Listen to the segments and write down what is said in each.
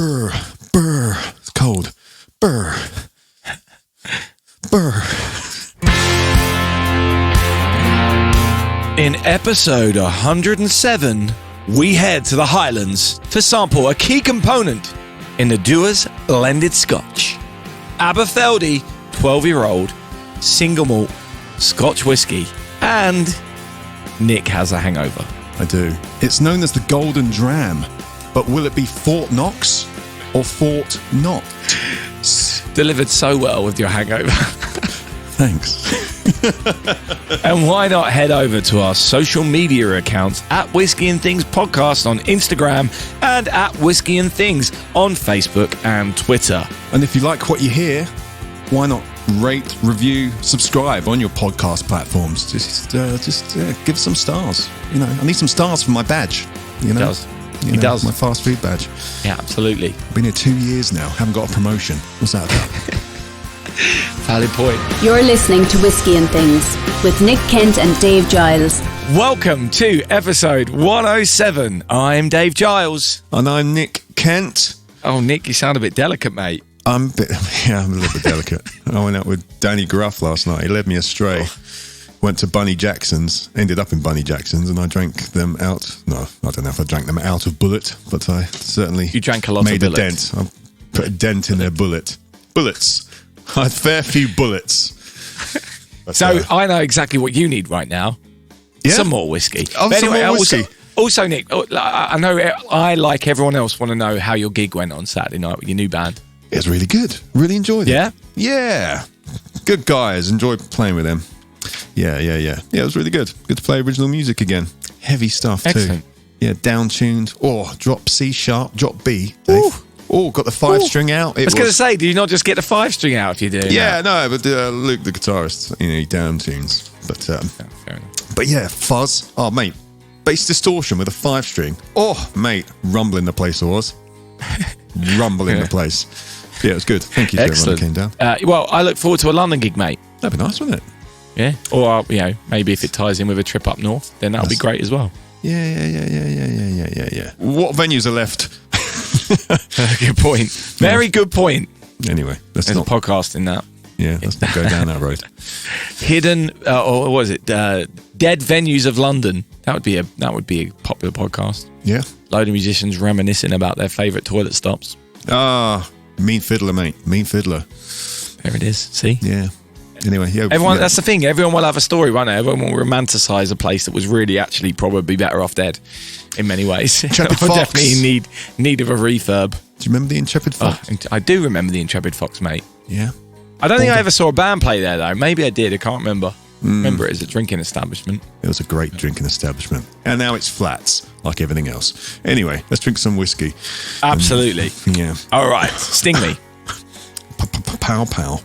Brr, brr. It's cold. Brr. Brr. In episode 107, we head to the Highlands to sample a key component in the Dewar's blended Scotch. Aberfeldy 12-year-old single malt Scotch whiskey. And Nick has a hangover. I do. It's known as the Golden Dram, but will it be Fort Knox or Fort Not? Delivered so well with your hangover. Thanks. And why not head over to our social media accounts at Whiskey and Things Podcast on Instagram and at Whiskey and Things on Facebook and Twitter. And if you like what you hear, why not rate, review, subscribe on your podcast platforms? Just give some stars. You know, I need some stars for my badge. You know, He does. My fast food badge. Yeah, absolutely. I've been here 2 years now. Haven't got a promotion. What's that about? Valid point. You're listening to Whiskey and Things with Nick Kent and Dave Giles. Welcome to episode 107. I'm Dave Giles. And I'm Nick Kent. Oh, Nick, you sound a bit delicate, mate. I'm a little bit delicate. I went out with Danny Gruff last night. He led me astray. Went to Bunny Jackson's, ended up in Bunny Jackson's, and I drank them out. No, I don't know if I drank them out of bullet, but I certainly You drank a lot made of a dent. I put a dent in their bullet. Bullets. I had a fair few bullets. But, So I know exactly what you need right now. Yeah? Some more whiskey. Oh, But some more whiskey. Also, Nick, I know I, like everyone else, want to know how your gig went on Saturday night with your new band. It was really good. Really enjoyed it. Yeah? Yeah. Good guys. Enjoyed playing with them. Yeah. Yeah, it was really good. Good to play original music again. Heavy stuff Excellent. too. Yeah, down-tuned. Oh, drop C sharp, drop B. Dave. Oh, got the 5-string out. I was going to say, do you not just get the 5-string out if you do? Yeah, no, but Luke, the guitarist, he down-tunes. But, Fair enough. but yeah, fuzz. Oh, mate. Bass distortion with a 5-string. Oh, mate. Rumbling the place it was. Rumbling the place. Yeah, it was good. Thank you to everyone who came down. Well, I look forward to a London gig, mate. That'd be nice, wouldn't it? Yeah. Or, maybe if it ties in with a trip up north, then that'll be great as well. Yeah. What venues are left? Good point. Very good point. Anyway, let's There's not a podcast in that. Yeah, let's not go down that road. Hidden, or what was it? Dead Venues of London. That would be a popular podcast. Yeah. Load of musicians reminiscing about their favourite toilet stops. Mean Fiddler, mate. Mean Fiddler. There it is. See? Yeah. Anyway, yeah. Everyone. That's the thing. Everyone will have a story, won't they? Everyone will romanticise a place that was really actually probably better off dead in many ways. Intrepid Fox. Definitely in need of a refurb. Do you remember the Intrepid Fox? I do remember the Intrepid Fox, mate. Yeah. I don't think I ever saw a band play there, though. Maybe I did. I can't remember. Remember it as a drinking establishment. It was a great drinking establishment. And now it's flats, like everything else. Anyway, let's drink some whiskey. Absolutely. Yeah. All right. Sting me. Pow, pow.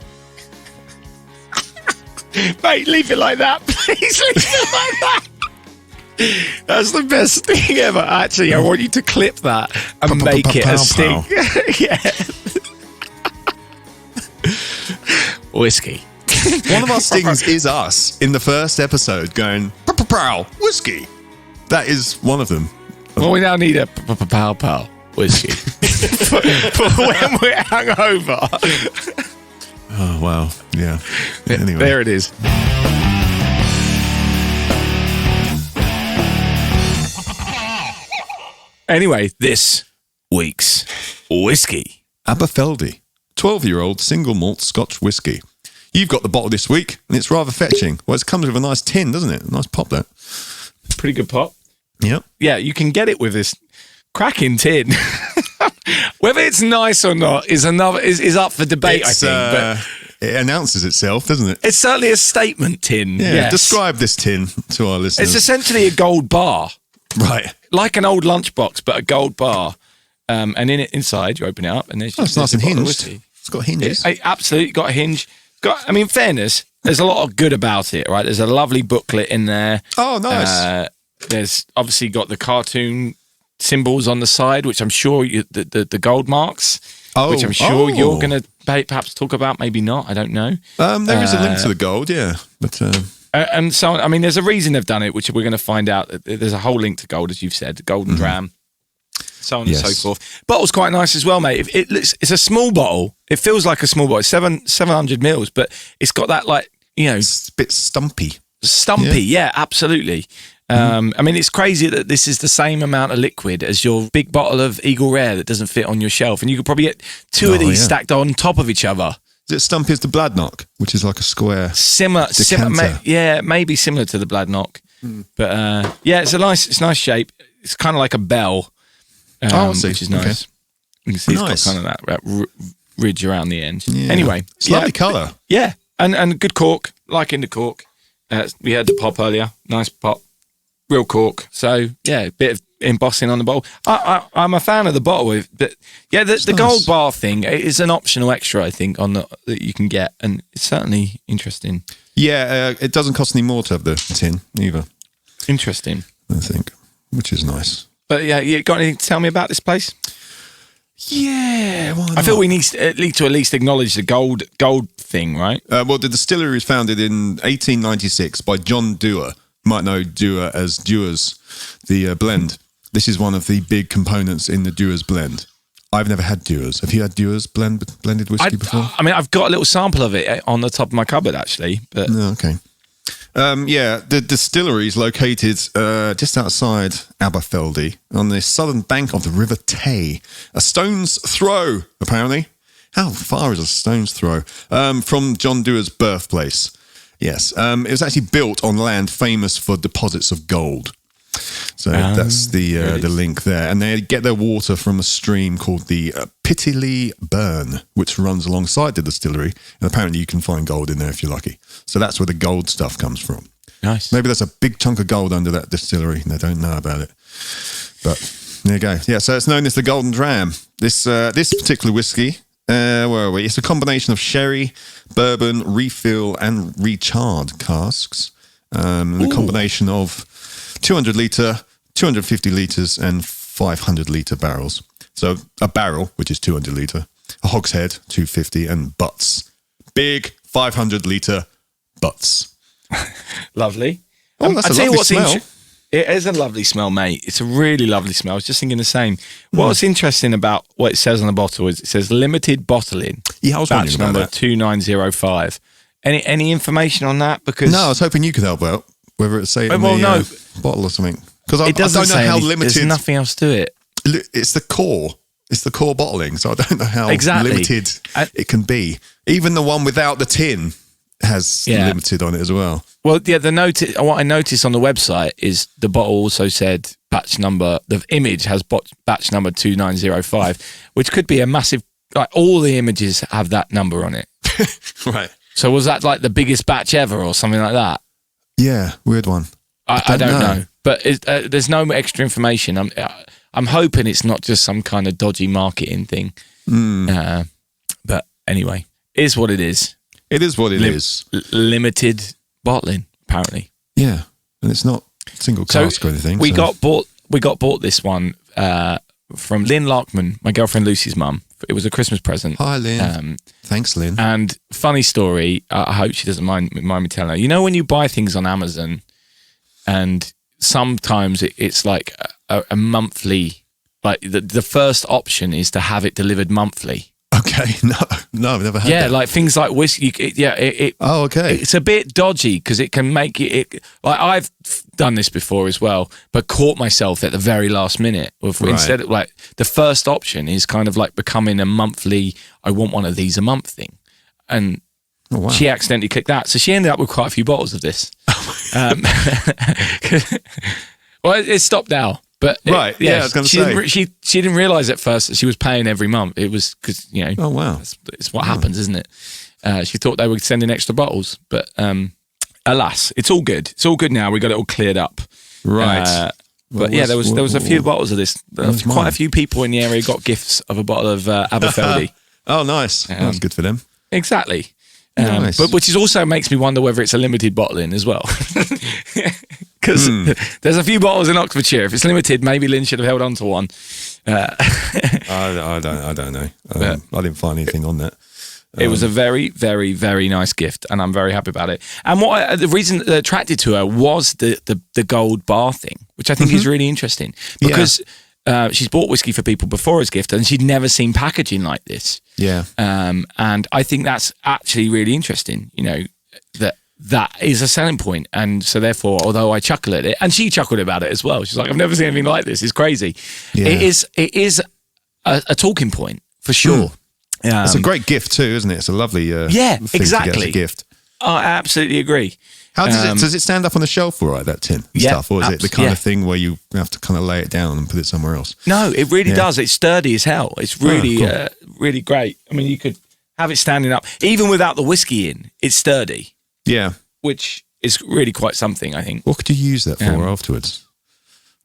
Mate, leave it like that. Please leave it like that. That's the best thing ever. Actually, I want you to clip that and make it a sting. Yeah. Whiskey. One of our stings is us in the first episode going, pow, whiskey. That is one of them. Well, we now need a pow whiskey for when we're hungover. Oh, wow. Yeah. Anyway. There it is. Anyway, this week's whiskey. Aberfeldy, 12-year-old single malt Scotch whiskey. You've got the bottle this week, and it's rather fetching. Well, it comes with a nice tin, doesn't it? A nice pop, that. Pretty good pop. Yep. Yeah, you can get it with this cracking tin. Whether it's nice or not is up for debate, I think. But it announces itself, doesn't it? it's certainly a statement tin. Yeah. Yes. Describe this tin to our listeners. It's essentially a gold bar. Right. Like an old lunchbox, but a gold bar. And in it, inside, you open it up, and there's It's nice and hinged. It's got hinges. It absolutely got a hinge. In fairness, there's a lot of good about it, right? There's a lovely booklet in there. Oh, nice. There's obviously got the cartoon symbols on the side, which I'm sure the gold marks, which I'm sure you're going to perhaps talk about, maybe not. I don't know. There is a link to the gold, yeah. But and so, I mean, there's a reason they've done it, which we're going to find out. There's a whole link to gold, as you've said, the Golden Dram. so on and so forth. Bottle's quite nice as well, mate. It's a small bottle. It feels like a small bottle. It's 700 mils, but it's got that it's a bit stumpy. Yeah, absolutely. I mean, it's crazy that this is the same amount of liquid as your big bottle of Eagle Rare that doesn't fit on your shelf, and you could probably get two of these stacked on top of each other. Is it stumpy as the Bladnock, which is like a square similar, maybe similar to the Bladnock, but it's nice shape. It's kind of like a bell, which is nice. Okay. You can see it's got kind of that ridge around the end. Yeah. Anyway, it's lovely colour. Yeah, and good cork, liking the cork. We had the pop earlier, nice pop, real cork. So a bit of embossing on the bottle. I'm a fan of the bottle, but the gold bar thing is an optional extra, I think, that you can get, and it's certainly interesting. Yeah, it doesn't cost any more to have the tin either. Interesting, I think, which is nice. But you got anything to tell me about this place? Yeah, why not? I feel we need to at least acknowledge the gold thing, right? Well, the distillery was founded in 1896 by John Dewar. You might know Dewar as Dewar's, the blend. This is one of the big components in the Dewar's blend. I've never had Dewar's. Have you had Dewar's blended whiskey before? I mean, I've got a little sample of it on the top of my cupboard, actually. But okay. The distillery is located just outside Aberfeldy on the southern bank of the River Tay. A stone's throw, apparently. How far is a stone's throw? From John Dewar's birthplace. Yes. It was actually built on land famous for deposits of gold. So that's the link there. And they get their water from a stream called the Pitilly Burn, which runs alongside the distillery. And apparently you can find gold in there if you're lucky. So that's where the gold stuff comes from. Nice. Maybe there's a big chunk of gold under that distillery and they don't know about it. But there you go. Yeah, so it's known as the Golden Dram. This particular whiskey, where are we? It's a combination of sherry, bourbon, refill and recharred casks. The combination of 200 litre, 250 litres and 500 litre barrels. So a barrel, which is 200 litre, a hogshead, 250, and butts. Big 500 litre butts. Lovely. Oh, that's a lovely smell. It is a lovely smell, mate. It's a really lovely smell. I was just thinking the same. What's interesting about what it says on the bottle is it says limited bottling. Yeah, I was wondering about that. Batch number 2905. Any information on that? Because no, I was hoping you could help out. Whether it's say in the bottle or something. Because I don't know how limited. There's nothing else to it. It's the core. It's the core bottling. So I don't know how limited it can be. Even the one without the tin has limited on it as well. Well, yeah, what I noticed on the website is the bottle also said the image has batch number 2905, which could be a massive, all the images have that number on it. Right. So was that like the biggest batch ever or something like that? Yeah, weird one. I don't know. But there's no extra information. I'm hoping it's not just some kind of dodgy marketing thing. But anyway, it is what it is. It is what it is. Limited bottling, apparently. Yeah, and it's not single cask or anything. We got bought this one from Lynn Larkman, my girlfriend Lucy's mum. It was a Christmas present. Hi, Lynn. Thanks, Lynn. And funny story, I hope she doesn't mind me telling her. You know when you buy things on Amazon and sometimes it's like a monthly, like the first option is to have it delivered monthly. Okay, no, I've never had that. Yeah, like things like whiskey. Okay. It's a bit dodgy because it can make it. Like I've done this before as well, but caught myself at the very last minute. Instead of like the first option is kind of like becoming a monthly. I want one of these a month thing, and she accidentally clicked that, so she ended up with quite a few bottles of this. Well, it stopped now. But I was going to say she didn't realise at first that she was paying every month. It was because oh wow, it's what happens, isn't it? She thought they were sending extra bottles, but alas, it's all good. It's all good now. We got it all cleared up, right? But there was a few bottles of this. Quite a few people in the area got gifts of a bottle of Aberfeldy. Oh, nice. That's good for them. Exactly. Nice. But which also makes me wonder whether it's a limited bottling as well. Because there's a few bottles in Oxfordshire. If it's limited, maybe Lynn should have held on to one. I don't know. I didn't find anything on that. It was a very, very, very nice gift, and I'm very happy about it. And the reason that attracted to her was the gold bar thing, which I think is really interesting because she's bought whiskey for people before as gift, and she'd never seen packaging like this. Yeah. And I think that's actually really interesting, that is a selling point. And so therefore, although I chuckle at it, and she chuckled about it as well. She's like, I've never seen anything like this. It's crazy. Yeah. It is a talking point for sure. It's a great gift too, isn't it? It's a lovely thing exactly. to get as a gift. I absolutely agree. How does it stand up on the shelf all right, that tin stuff? Or is it the kind of thing where you have to kind of lay it down and put it somewhere else? No, it really does. It's sturdy as hell. It's really, cool. Really great. I mean, you could have it standing up. Even without the whiskey in, it's sturdy. Yeah. Which is really quite something, I think. What could you use that for afterwards?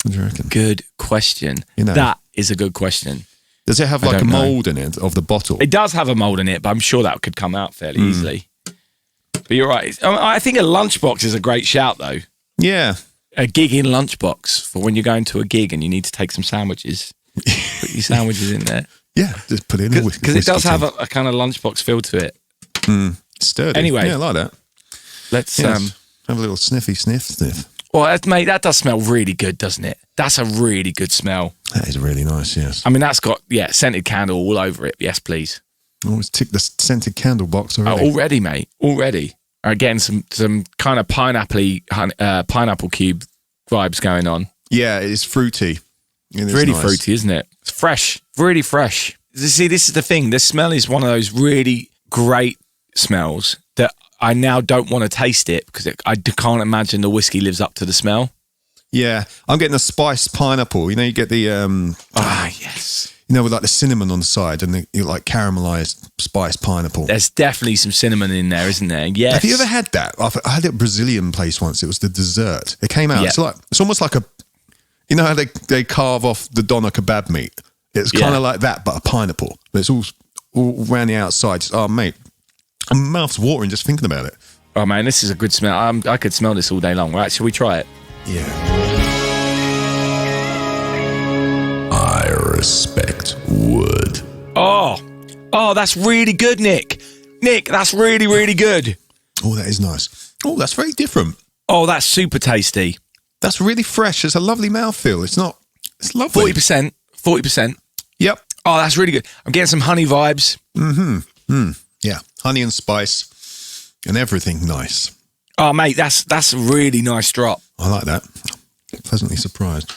What do you reckon? Good question. That is a good question. Does it have like a mould in it of the bottle? It does have a mould in it, but I'm sure that could come out fairly easily. But you're right. I think a lunchbox is a great shout, though. Yeah. A gig in lunchbox for when you're going to a gig and you need to take some sandwiches. Put your sandwiches in there. Yeah, just put it in. Because it does have a kind of lunchbox feel to it. Sturdy. Anyway. Yeah, I like that. Let's have a little sniff. Well, mate, that does smell really good, doesn't it? That's a really good smell. That is really nice, yes. I mean, that's got, scented candle all over it. Yes, please. Always tick the scented candle box already. Already, mate. Already. Again, some kind of pineapple cube vibes going on. Yeah, it's fruity. It's really fruity, isn't it? It's fresh. Really fresh. See, this is the thing. This smell is one of those really great smells that I now don't want to taste it because I can't imagine the whiskey lives up to the smell. Yeah, I'm getting a spiced pineapple. You get the yes. With like the cinnamon on the side and the like caramelized spiced pineapple. There's definitely some cinnamon in there, isn't there? Yes. Have you ever had that? I had it at a Brazilian place once. It was the dessert. It came out. Yeah. It's almost like how they carve off the doner kebab meat. It's kind of like that, but a pineapple. But it's all around the outside. Oh, mate, my mouth's watering just thinking about it. Oh man, this is a good smell. I could smell this all day long. Right, shall we try it? Yeah. I respect wood. Oh, that's really good, Nick. Nick, that's really, really good. Oh, that is nice. Oh, that's very different. Oh, that's super tasty. That's really fresh. It's a lovely mouthfeel. It's lovely. 40%. Yep. Oh, that's really good. I'm getting some honey vibes. Yeah, honey and spice and everything nice. Oh, mate, that's a really nice drop. I like that. Pleasantly surprised.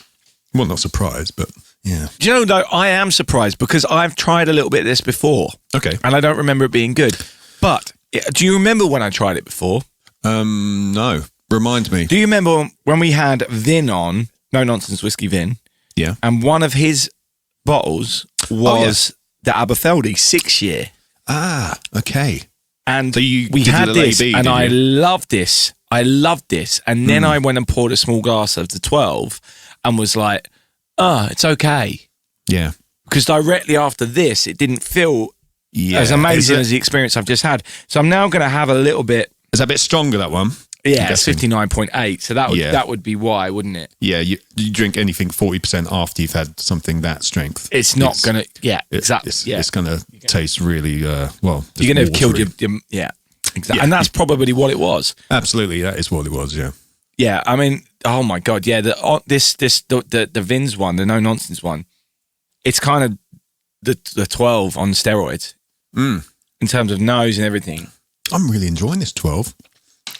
Well, not surprised, but yeah. Do you know, though, I am surprised because I've tried a little bit of this before. Okay. And I don't remember it being good. But do you remember when I tried it before? No. Remind me. Do you remember when we had Vin on, No Nonsense Whiskey Vin? Yeah. And one of his bottles was the Aberfeldy 6-year. Ah, okay. And so we had this, and I loved this. And then I went and poured a small glass of the 12 and was like, it's okay. Yeah. Because directly after this, it didn't feel as amazing as the experience I've just had. So I'm now going to have a little bit. Is that a bit stronger, that one? Yeah, it's 59.8. So that would be why, wouldn't it? Yeah, you drink anything 40% after you've had something that strength. It's not going to, exactly. It's going to taste really, well. You're going to have killed your exactly. Yeah. And that's probably what it was. Absolutely, that is what it was, yeah. Yeah, I mean, oh my God, yeah, the Vin's one, the No Nonsense one, it's kind of the 12 on steroids in terms of nose and everything. I'm really enjoying this 12.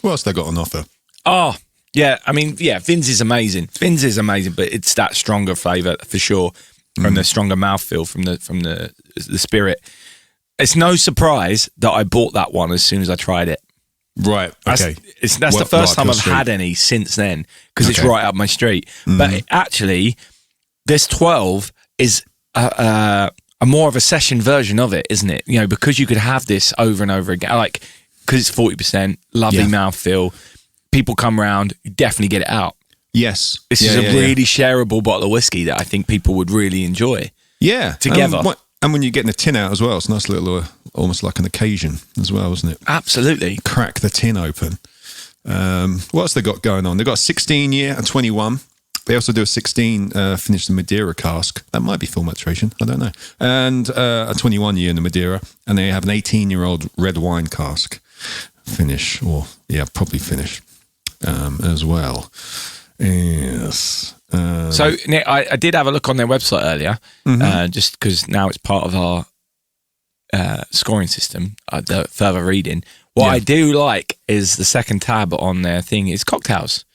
What else they got on offer? Oh, yeah. I mean, yeah, Vin's is amazing. But it's that stronger flavour for sure, and the stronger mouthfeel from the spirit. It's no surprise that I bought that one as soon as I tried it. Right. Okay. That's the first time I've had any since then because it's right up my street. But actually, this 12 is a more of a session version of it, isn't it? Because you could have this over and over again, like. Because it's 40%, lovely mouthfeel. People come round, you definitely get it out. Yes. This is a really shareable bottle of whiskey that I think people would really enjoy. Yeah. Together. And when you're getting the tin out as well, it's a nice little, almost like an occasion as well, isn't it? Absolutely. Crack the tin open. What else they got going on? They've got a 16-year and 21. They also do a 16 finish the Madeira cask. That might be full maturation. I don't know. And a 21-year in the Madeira. And they have an 18-year-old red wine cask finish, probably finish as well. Yes. So, Nick, I did have a look on their website earlier, just because now it's part of our scoring system, the further reading. What I do like is the second tab on their thing is cocktails.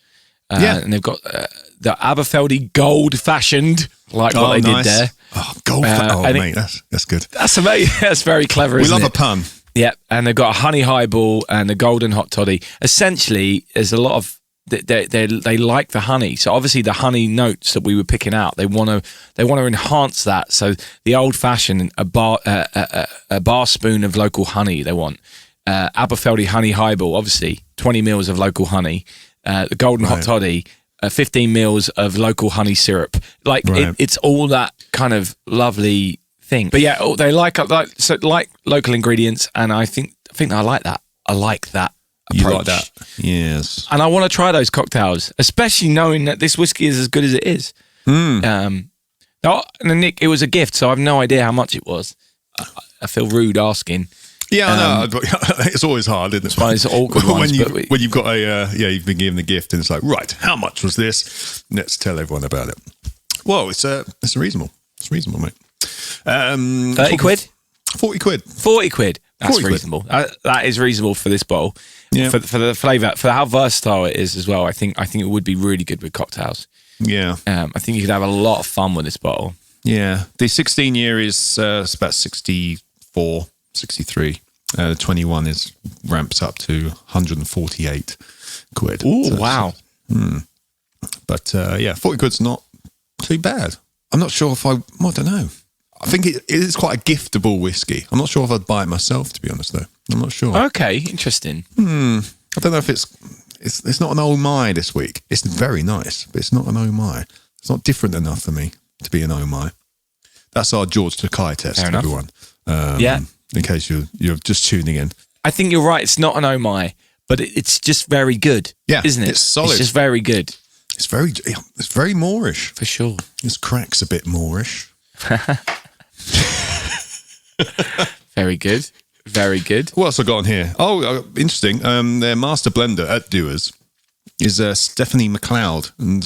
And they've got the Aberfeldy Gold Fashioned, like what they did there. Oh, gold mate, that's good. That's amazing. That's very clever, isn't it? We love a pun. Yeah, and they've got a honey highball and the golden hot toddy. Essentially, there's a lot of they like the honey. So obviously, the honey notes that we were picking out, they want to enhance that. So the old fashioned a bar spoon of local honey. They want Aberfeldy honey highball. Obviously, 20 mils of local honey. The golden hot toddy. 15 mils of local honey syrup. Like it's all that kind of lovely thing. But yeah, they like local ingredients, and I think I like that. I like that approach. You like that? Yes. And I want to try those cocktails, especially knowing that this whiskey is as good as it is. And Nick, it was a gift, so I have no idea how much it was. I feel rude asking. Yeah, I know. It's always hard, isn't it? It's awkward when you've got you've been given the gift, and it's like, right, how much was this? Let's tell everyone about it. Well, it's reasonable. It's reasonable, mate. 30 quid? 40 quid. 40 quid. That's 40 reasonable. That is reasonable for this bottle. Yeah. For the flavour, for how versatile it is as well. I think it would be really good with cocktails. Yeah. I think you could have a lot of fun with this bottle. Yeah. The 16 year is it's about 64, 63. 21 ramps up to 148 quid. Oh, so, wow. But 40 quid's not too bad. I'm not sure if I don't know. I think it is quite a giftable whiskey. I'm not sure if I'd buy it myself, to be honest, though. I'm not sure. Okay, interesting. I don't know if it's not an oh my this week. It's very nice, but it's not an oh my. It's not different enough for me to be an oh my. That's our George Takei test, Fair enough. everyone. In case you're just tuning in. I think you're right. It's not an oh my, but it's just very good. Yeah, isn't it? It's solid. It's just very good. It's very Moorish. For sure. This crack's a bit Moorish. Very good. Very good. What else I got on here? Oh, interesting. Their master blender at Dewar's is Stephanie McLeod, and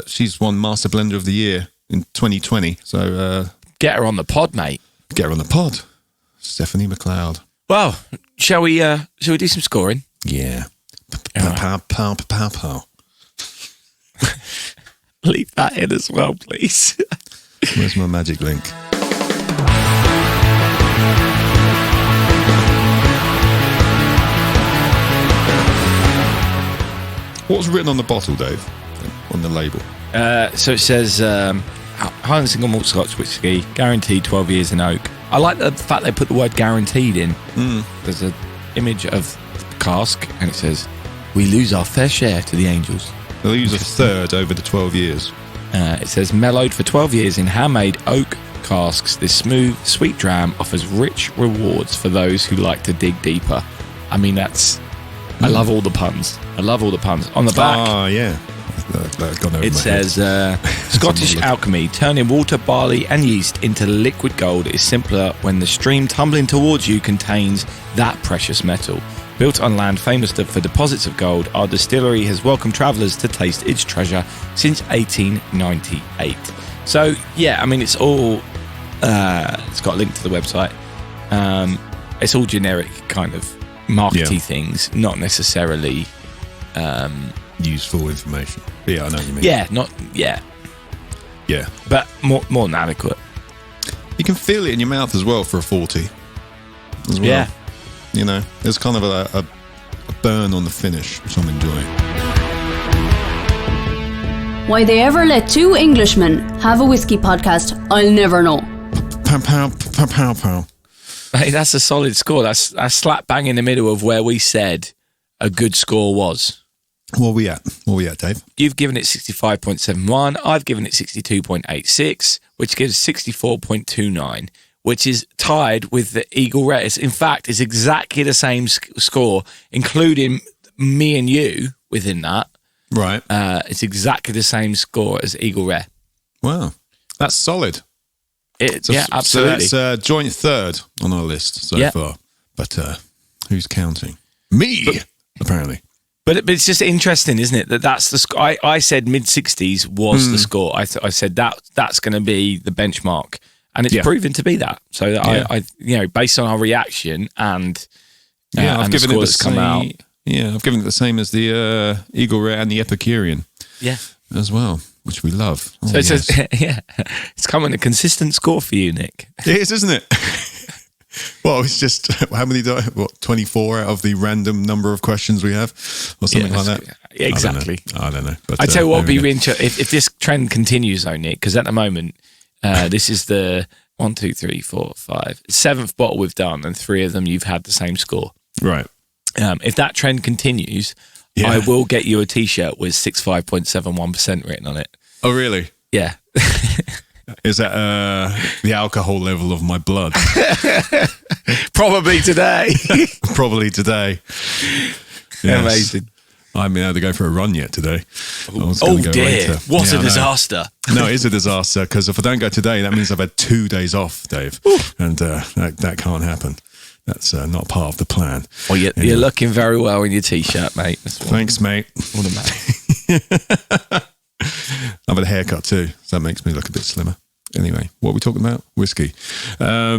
she's won Master Blender of the Year in 2020. So get her on the pod, mate. Get her on the pod, Stephanie McLeod. Well, shall we do some scoring? Yeah. Pow. Leave that in as well, please. Where's my magic link? What's written on the bottle, Dave? On the label? So it says Highlands single malt Scotch whisky, guaranteed 12 years in oak. I like the fact they put the word guaranteed in. There's an image of the cask, and it says, "We lose our fair share to the angels." They'll use a third over the 12 years. It says, mellowed for 12 years in handmade oak casks, this smooth, sweet dram offers rich rewards for those who like to dig deeper. I mean, I love all the puns. On the back, yeah. it says, Scottish alchemy, turning water, barley and yeast into liquid gold is simpler when the stream tumbling towards you contains that precious metal. Built on land famous for deposits of gold, our distillery has welcomed travellers to taste its treasure since 1898. So, yeah, I mean, it's all... it's got a link to the website. It's all generic kind of markety things, not necessarily... useful information. But yeah, I know what you mean. Yeah. But more than adequate. You can feel it in your mouth as well for a 40. As well. Yeah. You know, there's kind of a burn on the finish, which I'm enjoying. Why they ever let two Englishmen have a whiskey podcast, I'll never know. Pow. Hey, that's a solid score. That's slap bang in the middle of where we said a good score was. What are we at, Dave? You've given it 65.71. I've given it 62.86, which gives 64.29, which is tied with the Eagle Rare. In fact, it's exactly the same score, including me and you within that. Right. It's exactly the same score as Eagle Rare. Wow. That's solid. Absolutely. So it's joint third on our list so far. But who's counting? Me, apparently. But it's just interesting, isn't it? That's the I said mid-60s was the score. I said that's going to be the benchmark, and it's proven to be that. So I based on our reaction and I've given it the come out. Yeah, I've given it the same as the Eagle Rare and the Epicurean. Yeah, as well, which we love. So it's coming a consistent score for you, Nick. It is, isn't it? Well, it's just how many? 24 out of the random number of questions we have, or something like that. Yeah, exactly. I don't know. But I tell you what, would be interesting if this trend continues, though, Nick. Because at the moment, this is the 1, 2, 3, 4, 5, 7th bottle we've done, and 3 of them you've had the same score. Right. If that trend continues, I will get you a T-shirt with 65.71% written on it. Oh, really? Yeah. Is that the alcohol level of my blood? Probably today. Probably today. Yes. Amazing. I haven't been able to go for a run yet today. Oh dear. Later. What a disaster. No, it is a disaster, because if I don't go today, that means I've had 2 days off, Dave. Ooh. And that can't happen. That's not part of the plan. Well, you're looking very well in your T-shirt, mate. Thanks, mate. What a man. I've had a haircut too, so that makes me look a bit slimmer. Anyway, what are we talking about? Whiskey. As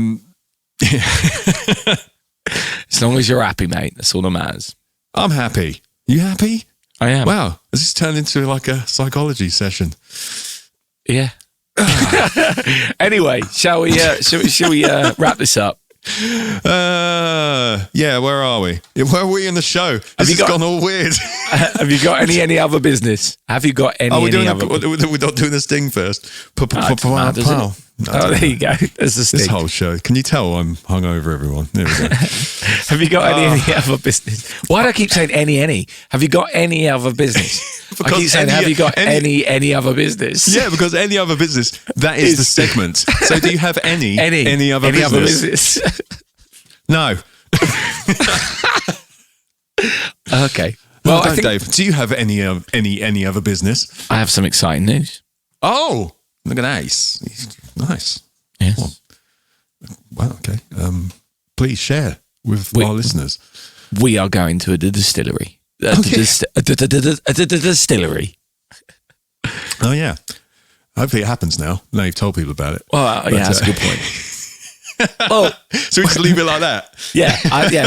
long as you're happy, mate, that's all that matters. I'm happy. You happy? I am. Wow, has this turned into like a psychology session? Yeah. Anyway, shall we wrap this up? Yeah, where are we? Where are we in the show? This has gone all weird. Have you got any other business? Have you got any other? We're not doing this sting first. There you go. There's the sting. This whole show. Can you tell I'm hungover, everyone? There we go. Have you got any other business? Why do I keep saying any? Have you got any other business? I keep saying, have you got any other business? Yeah, because any other business, that is the segment. So do you have any other business? No. Okay. Well, I think, Dave, do you have any other business? I have some exciting news. Oh, look at Ace. Nice. Yes. Well, okay. Please share with our listeners. We are going to the distillery. Distillery. Oh, yeah. Hopefully it happens now. Now you've told people about it. Well, yeah, that's a good point. Well, so we just leave it like that. Yeah,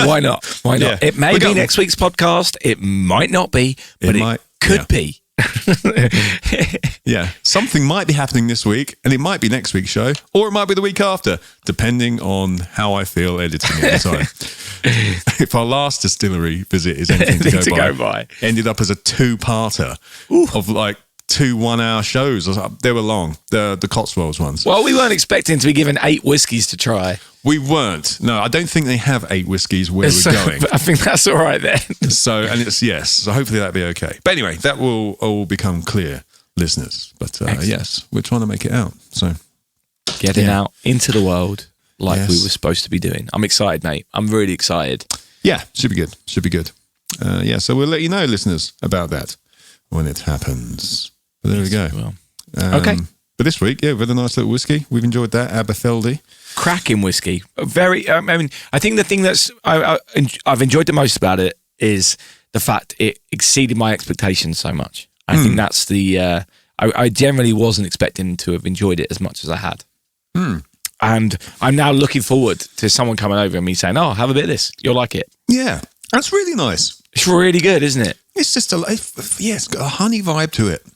why not? Why not? Yeah. It may be next week's podcast. It might not be, but it could be. Yeah, something might be happening this week, and it might be next week's show, or it might be the week after, depending on how I feel editing at the time. If our last distillery visit is anything to go by, ended up as a 2-parter of like 2 1-hour shows. They were long, the Cotswolds ones. Well, we weren't expecting to be given 8 whiskies to try. We weren't. No, I don't think they have 8 whiskies where we're going. I think that's all right then. So hopefully that'll be okay. But anyway, that will all become clear, listeners. But yes, we're trying to make it out. So getting out into the world like we were supposed to be doing. I'm excited, mate. I'm really excited. Yeah, should be good. So we'll let you know, listeners, about that when it happens. But there we go. Okay. But this week, we've had a nice little whiskey. We've enjoyed that. Aberfeldy. Cracking whiskey. Very, I mean, I think the thing that's I've enjoyed the most about it is the fact it exceeded my expectations so much. I think that's the, I generally wasn't expecting to have enjoyed it as much as I had. And I'm now looking forward to someone coming over and me saying, oh, have a bit of this. You'll like it. Yeah, that's really nice. It's really good, isn't it? It's just it's got a honey vibe to it.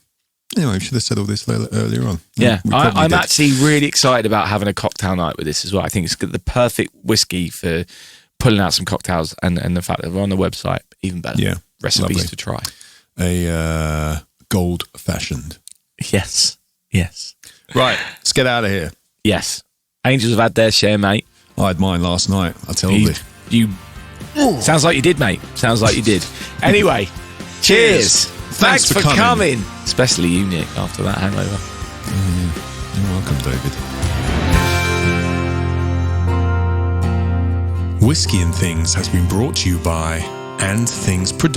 Anyway, we should have said all this earlier on. Yeah, I'm actually really excited about having a cocktail night with this as well. I think it's the perfect whiskey for pulling out some cocktails, and the fact that we're on the website, even better. Yeah, recipes to try. A gold fashioned. Yes. Right, let's get out of here. Yes, Angels have had their share, mate. I had mine last night. I tell you. Sounds like you did, mate. Sounds like you did. Anyway, cheers. Thanks for coming. Especially you, Nick, after that hangover. You're welcome, David. Whiskey and Things has been brought to you by And Things Production.